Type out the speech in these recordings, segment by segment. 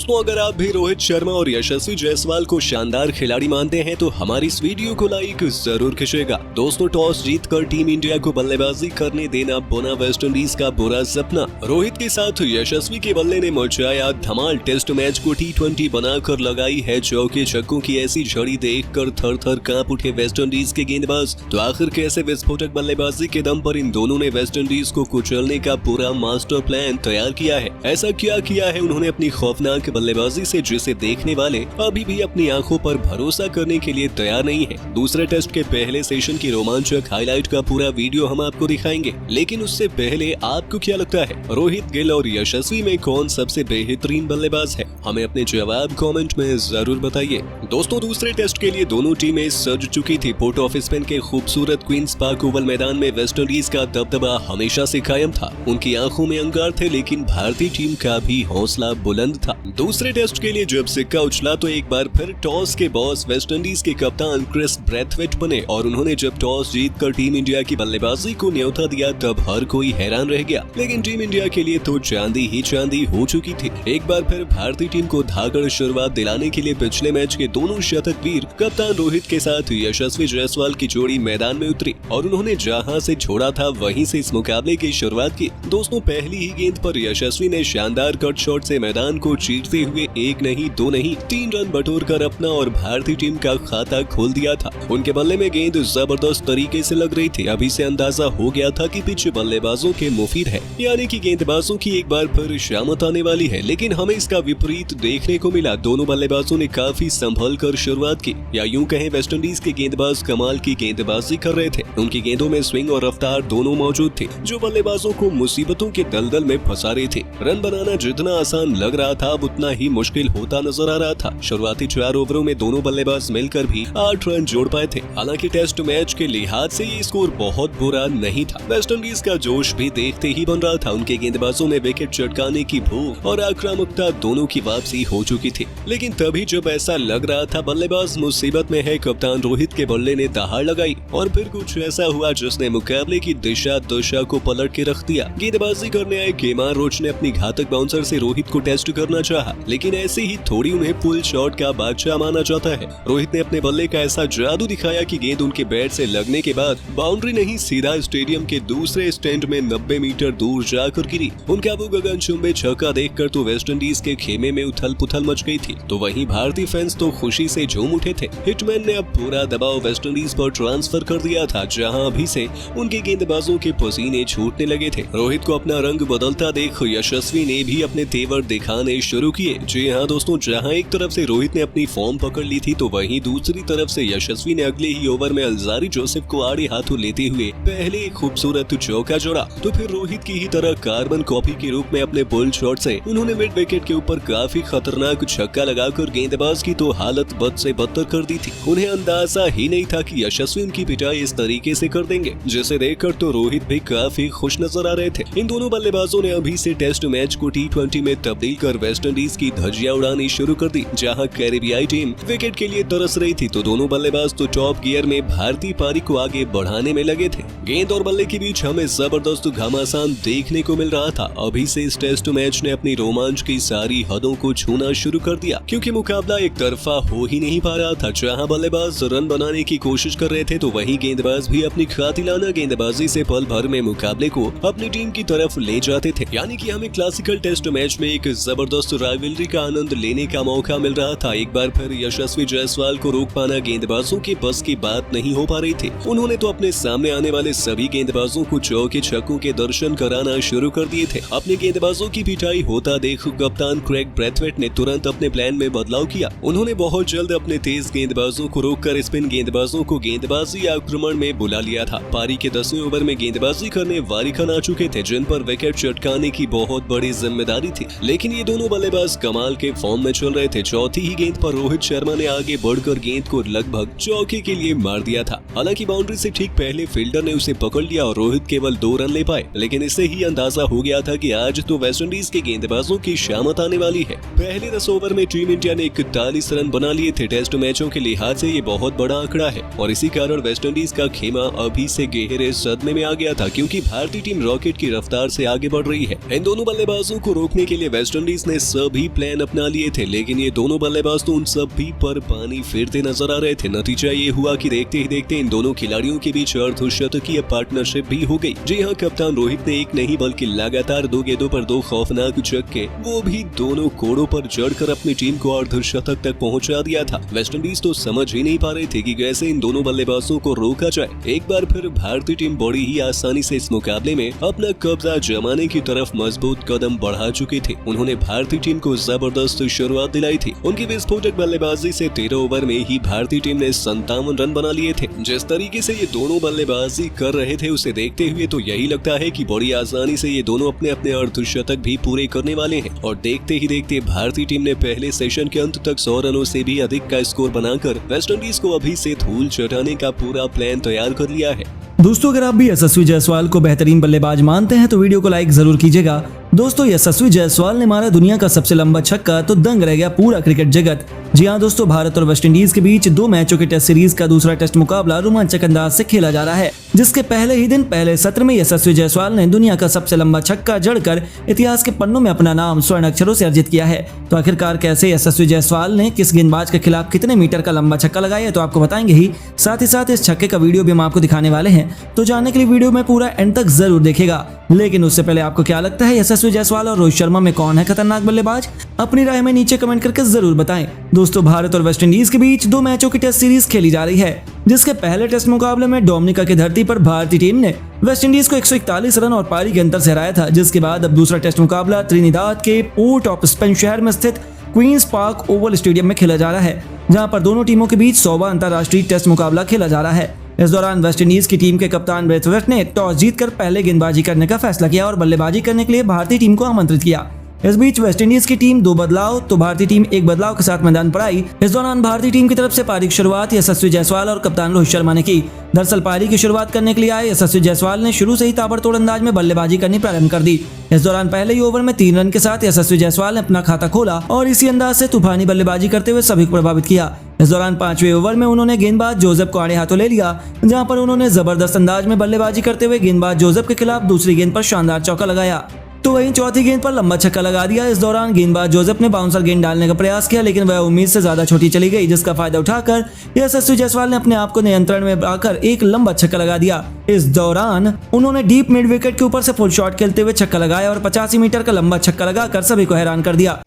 दोस्तों, अगर आप भी रोहित शर्मा और यशस्वी जायसवाल को शानदार खिलाड़ी मानते हैं तो हमारी इस वीडियो को लाइक जरूर खींचेगा। दोस्तों, टॉस जीतकर टीम इंडिया को बल्लेबाजी करने देना बना वेस्टइंडीज का बुरा सपना। रोहित के साथ यशस्वी के बल्ले ने मचाया धमाल। टेस्ट मैच को T20 बनाकर लगाई है चौके छक्कों की ऐसी झड़ी देखकर थर थर कांप उठे वेस्टइंडीज के गेंदबाज। तो आखिर कैसे विस्फोटक बल्लेबाजी के दम पर इन दोनों ने वेस्टइंडीज को कुचलने का पूरा मास्टर प्लान तैयार किया है। ऐसा क्या किया है उन्होंने अपनी खौफनाक बल्लेबाजी से, जिसे देखने वाले अभी भी अपनी आंखों पर भरोसा करने के लिए तैयार नहीं है। दूसरे टेस्ट के पहले सेशन की रोमांचक हाईलाइट का पूरा वीडियो हम आपको दिखाएंगे, लेकिन उससे पहले आपको क्या लगता है रोहित, गिल और यशस्वी में कौन सबसे बेहतरीन बल्लेबाज है? हमें अपने जवाब कमेंट में जरूर बताइए। दोस्तों, दूसरे टेस्ट के लिए दोनों टीमें सज चुकी थी। पोर्ट ऑफ स्पेन के खूबसूरत क्वींस पार्क ओवल मैदान में वेस्टइंडीज का दबदबा हमेशा से कायम था। उनकी आंखों में अंगार थे, लेकिन भारतीय टीम का भी हौसला बुलंद था। दूसरे टेस्ट के लिए जब सिक्का उछला तो एक बार फिर टॉस के बॉस वेस्टइंडीज के कप्तान क्रिस ब्रैथवेट बने और उन्होंने जब टॉस जीतकर टीम इंडिया की बल्लेबाजी को न्योता दिया तब हर कोई हैरान रह गया। लेकिन टीम इंडिया के लिए तो चांदी ही चांदी हो चुकी थी। एक बार फिर भारतीय टीम को धाकड़ शुरुआत दिलाने के लिए पिछले मैच के दोनों शतक वीर कप्तान रोहित के साथ यशस्वी जायसवाल की जोड़ी मैदान में उतरी और उन्होंने जहां से छोड़ा था वहीं से इस मुकाबले की शुरुआत की। दोस्तों, पहली ही गेंद पर यशस्वी ने शानदार कट शॉट से मैदान को चीरते हुए एक नहीं दो नहीं 3 रन बटोरकर अपना और भारतीय टीम का खाता खोल दिया था। उनके बल्ले में गेंद जबरदस्त तरीके से लग रही थी। अभी से अंदाजा हो गया था कि पिच बल्लेबाजों के मुफीद है, यानी कि गेंदबाजों की एक बार फिर शामत आने वाली है। लेकिन हमें इसका विपरीत देखने को मिला। दोनों बल्लेबाजों ने काफी संभल कर शुरुआत की, या यूं कहें वेस्टइंडीज के गेंदबाज कमाल की गेंदबाजी कर रहे थे। उनकी गेंदों में स्विंग और रफ्तार दोनों मौजूद थे, जो बल्लेबाजों को मुसीबतों के दलदल में फंसा रहे थे। रन बनाना जितना आसान लग रहा था उतना ही मुश्किल होता नजर आ रहा था। शुरुआती 4 ओवरों में दोनों बल्लेबाज मिलकर भी 8 रन जोड़ पाए थे। हालांकि टेस्ट मैच के लिहाज से ये स्कोर बहुत बुरा नहीं था। वेस्टइंडीज का जोश भी देखते ही बन रहा था। उनके गेंदबाजों में विकेट चटकाने की भूख और आक्रामकता दोनों की वापसी हो चुकी थी। लेकिन तभी जब ऐसा लग रहा था बल्लेबाज मुसीबत में है, कप्तान रोहित के बल्ले ने दहाड़ लगाई और फिर कुछ ऐसा हुआ जिसने मुकाबले की दिशा को पलट के रख दिया। गेंदबाजी करने आए केमार रोच ने अपनी घातक बाउंसर से रोहित को टेस्ट करना चाहा, लेकिन ऐसे ही थोड़ी उन्हें पुल शॉट का बादशाह माना जाता है। रोहित ने अपने बल्ले का ऐसा जादू दिखाया कि गेंद उनके बैट से लगने के बाद बाउंड्री नहीं सीधा स्टेडियम के दूसरे स्टैंड में 90 मीटर दूर जाकर गिरी। उनका वो गगनचुंबी छक्का देखकर तो वेस्टइंडीज के खेमे में उथल पुथल मच गई थी। तो वहीं भारतीय फैंस तो खुशी से झूम उठे थे। हिटमैन ने अब पूरा दबाव वेस्टइंडीज पर ट्रांसफर कर दिया था, जहां अभी से उनके गेंदबाजों के पसीने छूटने लगे थे। रोहित को अपना रंग बदलता देख यशस्वी ने भी अपने तेवर दिखाने शुरू किए। जी हाँ दोस्तों, जहां एक तरफ से रोहित ने अपनी फॉर्म पकड़ ली थी तो वहीं दूसरी तरफ से यशस्वी ने अगले ही ओवर में अल्जारी जोसेफ को आड़े हाथों लेते हुए पहले एक खूबसूरत चौका जोड़ा। तो फिर रोहित की ही तरह कार्बन कॉपी के रूप में अपने पुल शॉट से उन्होंने मिड विकेट के ऊपर काफी खतरनाक छक्का लगाकर गेंदबाज की तो हालत बद से बदतर कर दी थी। उन्हें अंदाजा ही नहीं था कि यशस्वी उनकी पिटाई इस तरीके से कर देंगे, जिसे देखकर तो रोहित भी काफी खुश नजर आ रहे थे। इन दोनों बल्लेबाजों ने अभी से टेस्ट मैच को T20 में तब्दील कर वेस्टइंडीज की धज्जियां उड़ानी शुरू कर दी। जहां कैरेबियाई टीम विकेट के लिए तरस रही थी तो दोनों बल्लेबाज तो टॉप गियर में भारतीय पारी को आगे बढ़ाने में लगे थे। गेंद और बल्ले के बीच हमें जबरदस्त घमासान देखने को मिल रहा था। अभी से इस टेस्ट मैच ने अपनी रोमांच की सारी हदों को छूना शुरू कर दिया, क्योंकि मुकाबला एक तरफा हो ही नहीं पा रहा था। जहां बल्लेबाज रन बनाने की कोशिश कर रहे थे तो वहीं गेंदबाज भी अपनी खातिलाना गेंदबाजी से पल भर में मुकाबले को अपनी टीम की तरफ ले जाते थे। यानी कि हमें क्लासिकल टेस्ट मैच में एक जबरदस्त राइवलरी का आनंद लेने का मौका मिल रहा था। एक बार फिर यशस्वी जायसवाल को रोक पाना गेंदबाजों के बस की बात नहीं हो पा रही थी। उन्होंने तो अपने सामने आने वाले सभी गेंदबाजों को चौके छक्कों के दर्शन कराना शुरू कर दिए थे। अपने गेंदबाजों की पिटाई होता देख कप्तान क्रेग ब्रैथवेट ने तुरंत अपने प्लान में बदलाव किया। उन्होंने बहुत जल्द अपने तेज गेंदबाजों को रोककर स्पिन गेंदबाजों को गेंदबाजी आक्रमण में बुला लिया था। पारी के 10वें ओवर में गेंदबाजी करने वारी खान आ चुके थे, जिन पर विकेट चटकाने की बहुत बड़ी जिम्मेदारी थी। लेकिन ये दोनों बल्लेबाज कमाल के फॉर्म में चल रहे थे। चौथी ही गेंद पर रोहित शर्मा ने आगे बढ़कर गेंद को लगभग चौके के लिए मार दिया था। हालांकि बाउंड्री से ठीक पहले फील्डर ने उसे पकड़ लिया और रोहित केवल 2 रन ले पाए। लेकिन इससे ही अंदाजा हो गया था कि आज तो वेस्टइंडीज के गेंदबाजों की शामत आने वाली है। पहले 10 ओवर में टीम इंडिया ने 41 रन बना लिए थे। टेस्ट मैचों के लिहाज से ये बहुत बड़ा आंकड़ा है और इसी कारण वेस्टइंडीज का खेमा अभी से गहरे सदमे में आ गया था, क्योंकि भारतीय टीम रॉकेट की रफ्तार से आगे बढ़ रही है। इन दोनों बल्लेबाजों को रोकने के लिए वेस्टइंडीज ने सब भी प्लान अपना लिए थे, लेकिन ये दोनों बल्लेबाज तो उन सब भी पर पानी फेरते नजर आ रहे थे। नतीजा ये हुआ कि देखते ही देखते इन दोनों खिलाड़ियों के बीच अर्धशतकीय पार्टनरशिप भी हो गई। जी हाँ, कप्तान रोहित ने एक नहीं बल्कि लगातार 2 गेंदों पर 2 खौफनाक छक्के, वो भी दोनों कोड़ों पर जड़कर अपनी टीम को अर्धशतक तक पहुंचा दिया था। वेस्टइंडीज तो समझ ही नहीं पा रहे थे कि कैसे इन दोनों बल्लेबाजों को रोका जाए। एक बार फिर भारतीय टीम बड़ी ही आसानी से इस मुकाबले में अपना कब्जा जमाने की तरफ मजबूत कदम बढ़ा चुकी थी। उन्होंने भारतीय टीम को जबरदस्त शुरुआत दिलाई थी। उनकी विस्फोटक बल्लेबाजी से 13 ओवर में ही भारतीय टीम ने 57 रन बना लिए थे। जिस तरीके से ये दोनों बल्लेबाजी कर रहे थे उसे देखते हुए तो यही लगता है कि बड़ी आसानी से ये दोनों अपने अपने अर्धशतक भी पूरे करने वाले हैं। और देखते ही देखते भारतीय टीम ने पहले सेशन के अंत तक 100 रनों से भी अधिक का स्कोर बनाकर वेस्टइंडीज को अभी से धूल चटाने का पूरा प्लान तैयार कर लिया है। दोस्तों, अगर आप भी यशस्वी जायसवाल को बेहतरीन बल्लेबाज मानते हैं तो वीडियो को लाइक जरूर कीजिएगा। दोस्तों, यशस्वी जायसवाल ने मारा दुनिया का सबसे लंबा छक्का तो दंग रह गया पूरा क्रिकेट जगत। जी हां दोस्तों, भारत और वेस्टइंडीज के बीच 2 मैचों के टेस्ट सीरीज का दूसरा टेस्ट मुकाबला रोमांचक अंदाज से खेला जा रहा है, जिसके पहले ही दिन पहले सत्र में यशस्वी जायसवाल ने दुनिया का सबसे लंबा छक्का जड़कर इतिहास के पन्नों में अपना नाम स्वर्ण अक्षरों से अर्जित किया है। तो आखिरकार कैसे यशस्वी जायसवाल ने किस गेंदबाज के खिलाफ कितने मीटर का लंबा छक्का लगाया है तो आपको बताएंगे ही साथ इस छक्के का वीडियो भी हम आपको दिखाने वाले हैं। तो जानने के लिए वीडियो में पूरा एंड तक जरूर देखेगा। लेकिन उससे पहले आपको क्या लगता है, यशस्वी जायसवाल और रोहित शर्मा में कौन है खतरनाक बल्लेबाज? अपनी राय में नीचे कमेंट करके जरूर बताएं। दोस्तों, भारत और वेस्टइंडीज के बीच 2 मैचों की टेस्ट सीरीज खेली जा रही है, जिसके पहले टेस्ट मुकाबले में डोमिनिका की धरती पर भारतीय टीम ने वेस्टइंडीज को 141 रन और पारी के अंतर से हराया था। जिसके बाद अब दूसरा टेस्ट मुकाबला त्रिनिदाद के पोर्ट ऑफ स्पेन शहर में स्थित क्वींस पार्क ओवल स्टेडियम में खेला जा रहा है, जहां पर दोनों टीमों के बीच 100वां अंतर्राष्ट्रीय टेस्ट मुकाबला खेला जा रहा है। इस दौरान वेस्टइंडीज की टीम के कप्तान ब्रेथवेट ने टॉस जीतकर पहले गेंदबाजी करने का फैसला किया और बल्लेबाजी करने के लिए भारतीय टीम को आमंत्रित किया। इस बीच वेस्टइंडीज की टीम 2 बदलाव तो भारतीय टीम 1 बदलाव के साथ मैदान पर आई। इस दौरान भारतीय टीम की तरफ से पारी की शुरुआत यशस्वी जायसवाल और कप्तान रोहित शर्मा ने की। दरअसल पारी की शुरुआत करने के लिए आए यशस्वी जायसवाल ने शुरू से ही ताबड़तोड़ अंदाज में बल्लेबाजी करनी प्रारंभ कर दी। इस दौरान पहले ही ओवर में 3 रन के साथ यशस्वी जायसवाल ने अपना खाता खोला और इसी अंदाज से तूफानी बल्लेबाजी करते हुए सभी को प्रभावित किया। इस दौरान 5वें ओवर में उन्होंने गेंदबाज जोसेफ को आड़े हाथों ले लिया, जहां पर उन्होंने जबरदस्त अंदाज में बल्लेबाजी करते हुए गेंदबाज जोसेफ के खिलाफ दूसरी गेंद पर शानदार चौका लगाया, तो वहीं चौथी गेंद पर लंबा छक्का लगा दिया। इस दौरान गेंदबाज जोसेफ ने बाउंसर गेंद डालने का प्रयास किया, लेकिन वह उम्मीद से ज्यादा छोटी चली गई, जिसका फायदा उठाकर यशस्वी जायसवाल ने अपने आप को नियंत्रण में आकर एक लंबा छक्का लगा दिया। इस दौरान उन्होंने डीप मिड विकेट के ऊपर से फुल शॉट खेलते हुए छक्का लगाया और 85 मीटर का लंबा छक्का लगाकर सभी को हैरान कर दिया।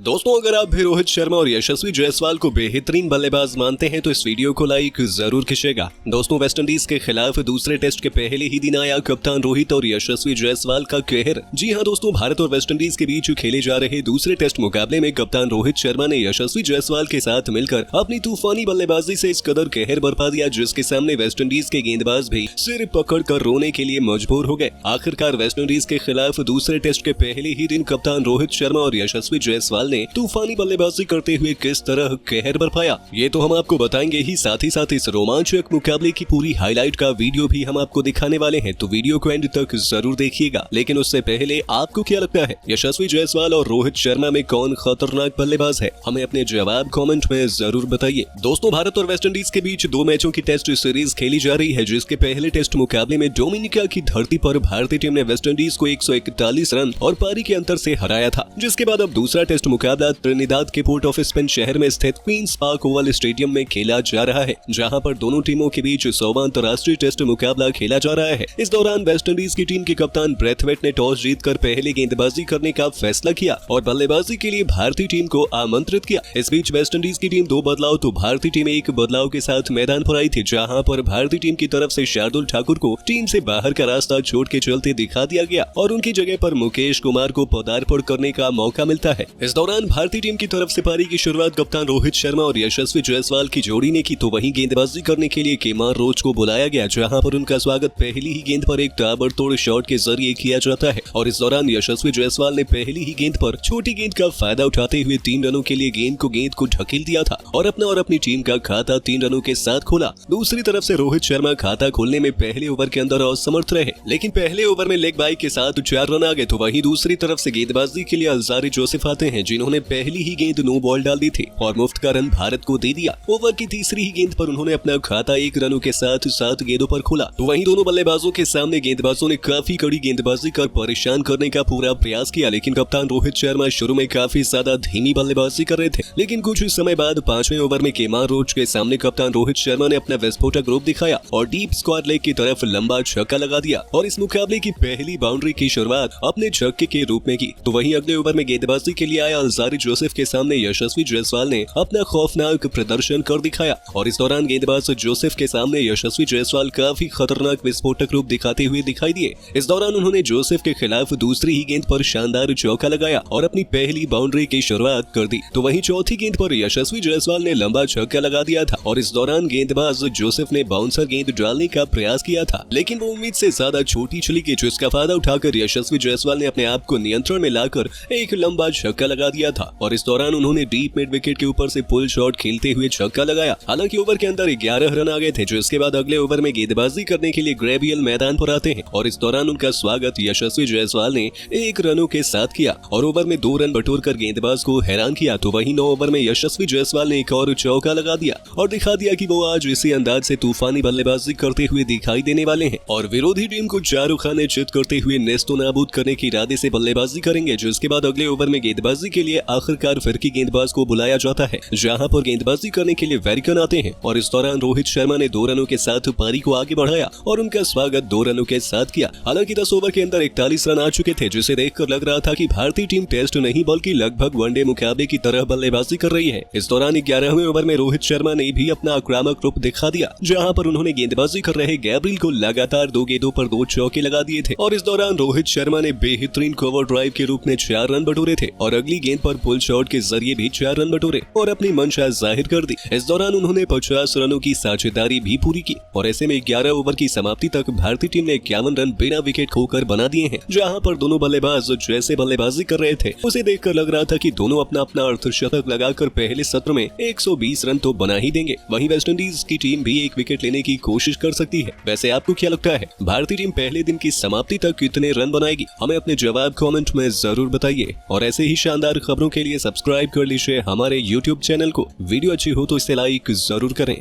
दोस्तों, अगर आप भी रोहित शर्मा और यशस्वी जायसवाल को बेहतरीन बल्लेबाज मानते हैं तो इस वीडियो को लाइक जरूर कीजिएगा। दोस्तों, वेस्टइंडीज के खिलाफ दूसरे टेस्ट के पहले ही दिन आया कप्तान रोहित और यशस्वी जायसवाल का कहर। जी हां दोस्तों, भारत और वेस्टइंडीज के बीच खेले जा रहे दूसरे टेस्ट मुकाबले में कप्तान रोहित शर्मा ने यशस्वी जायसवाल के साथ मिलकर अपनी तूफानी बल्लेबाजी से इस कदर कहर बरपा दिया, जिसके सामने वेस्टइंडीज के गेंदबाज भी सिर पकड़ कर रोने के लिए मजबूर हो गए। आखिरकार वेस्टइंडीज के खिलाफ दूसरे टेस्ट के पहले ही दिन कप्तान रोहित शर्मा और यशस्वी जायसवाल ने तूफानी बल्लेबाजी करते हुए किस तरह कहर बरपाया, ये तो हम आपको बताएंगे ही। साथ इस रोमांचक मुकाबले की पूरी हाईलाइट का वीडियो भी हम आपको दिखाने वाले हैं, तो वीडियो को एंड तक जरूर देखिएगा। लेकिन उससे पहले आपको क्या लगता है, यशस्वी जायसवाल और रोहित शर्मा में कौन खतरनाक बल्लेबाज है? हमें अपने जवाब कमेंट में जरूर बताइए। दोस्तों, भारत और वेस्टइंडीज के बीच 2 मैचों की टेस्ट सीरीज खेली जा रही है, जिसके पहले टेस्ट मुकाबले में डोमिनिका की धरती पर भारतीय टीम ने वेस्टइंडीज को 141 रन और पारी के अंतर से हराया था। जिसके बाद अब दूसरा टेस्ट मुकाबला त्रिनिदाद के पोर्ट ऑफ स्पेन शहर में स्थित क्वींस पार्क ओवल स्टेडियम में खेला जा रहा है, जहां पर दोनों टीमों के बीच 100वां अंतर्राष्ट्रीय टेस्ट मुकाबला खेला जा रहा है। इस दौरान वेस्टइंडीज की टीम के कप्तान ब्रेथवेट ने टॉस जीतकर पहले गेंदबाजी करने का फैसला किया और बल्लेबाजी के लिए भारतीय टीम को आमंत्रित किया। इस बीच वेस्टइंडीज की टीम 2 बदलाव तो भारतीय टीम 1 बदलाव के साथ मैदान पर आई थी, जहां पर भारतीय टीम की तरफ से शार्दुल ठाकुर को टीम से बाहर का रास्ता छोड़ के चलते दिखा दिया गया और उनकी जगह पर मुकेश कुमार को पदार्पण करने का मौका मिलता है। इस दौरान भारतीय टीम की तरफ से पारी की शुरुआत कप्तान रोहित शर्मा और यशस्वी जायसवाल की जोड़ी ने की, तो वहीं गेंदबाजी करने के लिए केमार रोच को बुलाया गया, जहां पर उनका स्वागत पहली ही गेंद पर एक ताबड़तोड़ शॉट के जरिए किया जाता है। और इस दौरान यशस्वी जायसवाल ने पहली ही गेंद पर छोटी गेंद का फायदा उठाते हुए 3 रनों के लिए गेंद को ढकेल दिया था और अपना और अपनी टीम का खाता 3 रनों के साथ खोला। दूसरी तरफ से रोहित शर्मा खाता खोलने में पहले ओवर के अंदर असमर्थ रहे, लेकिन पहले ओवर में लेग बाई के साथ 4 रन आ गए। तो वहीं दूसरी तरफ से गेंदबाजी के लिए अलजारी जोसेफ आते हैं, जिन्होंने इन्होंने पहली ही गेंद नो बॉल डाल दी थी और मुफ्त का रन भारत को दे दिया। ओवर की तीसरी ही गेंद पर उन्होंने अपना खाता 1 रनों के साथ 7 गेंदों पर खोला। तो वहीं दोनों बल्लेबाजों के सामने गेंदबाजों ने काफी कड़ी गेंदबाजी कर परेशान करने का पूरा प्रयास किया, लेकिन कप्तान रोहित शर्मा शुरू में काफी ज्यादा धीमी बल्लेबाजी कर रहे थे। लेकिन कुछ समय बाद 5वें ओवर में केमार रोच के सामने कप्तान रोहित शर्मा ने अपना विस्फोटक रूप दिखाया और डीप स्क्वायर लेग की तरफ लंबा छक्का लगा दिया और इस मुकाबले की पहली बाउंड्री की शुरुआत अपने छक्के के रूप में की। तो वहीं अगले ओवर में गेंदबाजी के लिए आया अलजारी जोसेफ के सामने यशस्वी जायसवाल ने अपना खौफनाक प्रदर्शन कर दिखाया और इस दौरान गेंदबाज जोसेफ के सामने यशस्वी जायसवाल काफी खतरनाक विस्फोटक रूप दिखाते हुए दिखाई दिए। इस दौरान उन्होंने जोसेफ के खिलाफ दूसरी ही गेंद पर शानदार चौका लगाया और अपनी पहली बाउंड्री की शुरुआत कर दी। तो वहीं चौथी गेंद पर यशस्वी जायसवाल ने लंबा छक्का लगा दिया था और इस दौरान गेंदबाज जोसेफ ने बाउंसर गेंद डालने का प्रयास किया था, लेकिन वो उम्मीद से ज्यादा छोटी चली गई, जिसका फायदा उठाकर यशस्वी जायसवाल ने अपने आप को नियंत्रण में लाकर एक लंबा छक्का लगा दिया था और इस दौरान उन्होंने डीप मिड विकेट के ऊपर से पुल शॉट खेलते हुए छक्का लगाया। हालांकि ओवर के अंदर 11 रन आ गए थे, जो इसके बाद अगले ओवर में गेंदबाजी करने के लिए ग्रेबियल मैदान पर आते हैं और इस दौरान उनका स्वागत यशस्वी जायसवाल ने 1 रनों के साथ किया और ओवर में 2 रन बटोरकर गेंदबाज को हैरान किया। तो वहीं 9 ओवर में यशस्वी जायसवाल ने एक और चौका लगा दिया और दिखा दिया कि वो आज इसी अंदाज से तूफानी बल्लेबाजी करते हुए दिखाई देने वाले हैं और विरोधी टीम को शाहरुख खान ने चित करते हुए नेस्तो नाबूद करने के इरादे से बल्लेबाजी करेंगे। जो इसके बाद अगले ओवर में गेंदबाजी के लिए आखिरकार फिरकी गेंदबाज को बुलाया जाता है, जहां पर गेंदबाजी करने के लिए वेरिकन आते हैं और इस दौरान रोहित शर्मा ने 2 रनों के साथ पारी को आगे बढ़ाया और उनका स्वागत 2 रनों के साथ किया। हालांकि 10 ओवर के अंदर 41 रन आ चुके थे, जिसे देखकर लग रहा था कि भारतीय टीम टेस्ट नहीं बल्कि लगभग वनडे मुकाबले की तरह बल्लेबाजी कर रही है। इस दौरान 11वें ओवर में रोहित शर्मा ने भी अपना आक्रामक रूप दिखा दिया, जहां पर उन्होंने गेंदबाजी कर रहे गैब्रियल को लगातार 2 गेंदों पर 2 चौके लगा दिए थे और इस दौरान रोहित शर्मा ने बेहतरीन कवर ड्राइव के रूप में 4 रन बटोरे थे और अगली गेंद पर पुल शॉट के जरिए भी 4 रन बटोरे और अपनी मंशा जाहिर कर दी। इस दौरान उन्होंने 50 रनों की साझेदारी भी पूरी की और ऐसे में 11 ओवर की समाप्ति तक भारतीय टीम ने 51 रन बिना विकेट खोकर बना दिए हैं। जहां पर दोनों बल्लेबाज जैसे बल्लेबाजी कर रहे थे, उसे देखकर लग रहा था कि दोनों अपना अपना अर्धशतक लगाकर पहले सत्र में 120 रन तो बना ही देंगे। वहीं वेस्टइंडीज की टीम भी 1 विकेट लेने की कोशिश कर सकती है। वैसे आपको क्या लगता है, भारतीय टीम पहले दिन की समाप्ति तक कितने रन बनाएगी? हमें अपने जवाब कमेंट में जरूर बताइए और ऐसे ही शानदार खबरों के लिए सब्सक्राइब कर लीजिए हमारे YouTube चैनल को। वीडियो अच्छी हो तो इसे लाइक जरूर करें।